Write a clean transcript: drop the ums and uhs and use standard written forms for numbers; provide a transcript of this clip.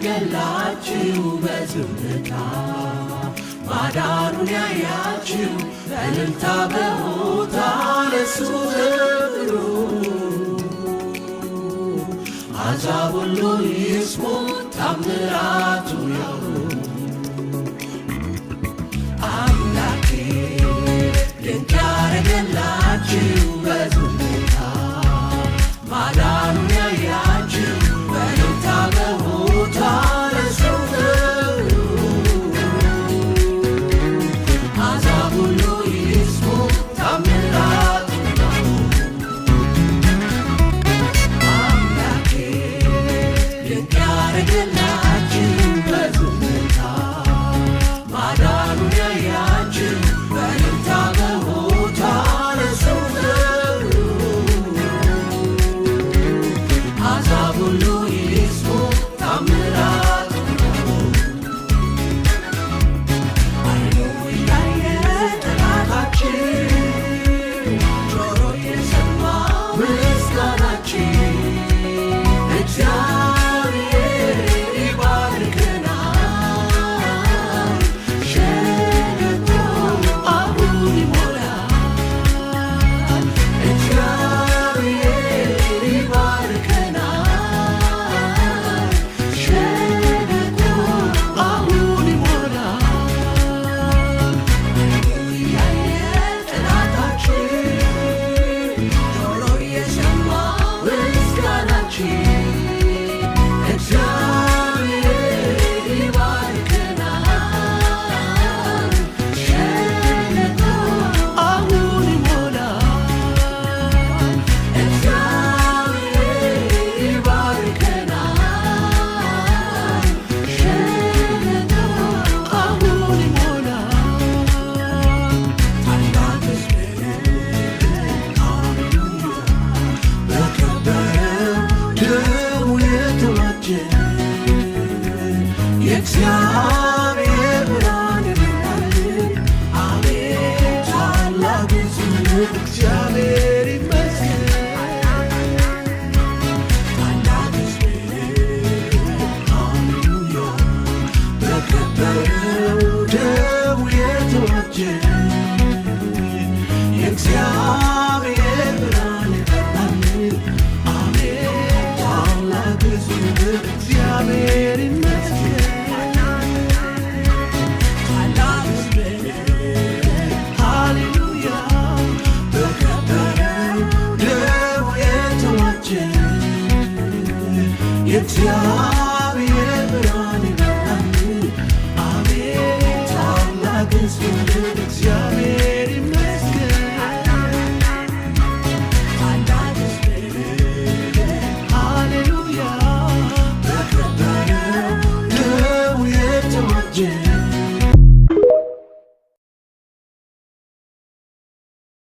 ያረገላችሁ በዝምታ ማዳኑን ያያችሁ በእልልታ በሆታ ለሱ ዘምሩ። አሕዛብ ሁሉ ይስሙ ታምራቱ ያውሩ። አምላኬ ድንቅ ያረገላችሁ በዝምታ ማዳኑን ያያችሁ በእልልታ በሆታ ለሱ ዘምሩ። አሕዛብ ሁሉ ይስሙ ታምራቱን ያውሩ። አምላኬ ድንቅ ያረገላችሁ በዝምታ ማዳኑን ያያችሁ በእልልታ በሆታ ለሱ ዘምሩ። አሕዛብ ሁሉ ይስሙ ታምራቱን ያውሩ። ዓይኑ እያየ ጠላታችን ጆሮ የሰማ ምስጋናችን እግዚአብሔር ይባርከናል። ሸለቆ አሁን ይሞላል። እግዚአብሔር ይባርከናል። ሸለቆ አሁን ይሞላል። ዓይኑ እያየ ጠላታችን ጆሮ የሰማ ምስጋናችን እግዚአብሔር ይባርከናል። ሸለቆ አሁን ይሞላል። እግዚአብሔር ይባርከናል። ሸለቆ አሁን ይሞላል። ታላቅ ሕዝብ ሃሌሉያ በከበረው ደሙ የተዋጀ የእግዚአብሔር ብርሃን ይበራልን። አቤት ታላቅ ሕዝብ እግዚአብሔር ይመስገን። ታላቅ ሕዝብ ሃሌሉያ በከበረው ደሙ የተዋጀ የእግዚአብሔር ብርሃን ይበራልን። አቤት ታላቅ ሕዝብ እግዚአብሔር ይመስገን። ታላቅ ሕዝብ ሃሌሉያ በከበረው ደሙ የተዋጀ የእግዚአብሔር ብርሃን ይበራልን። አቤት ታላቅ ሕዝብ እግዚአብሔር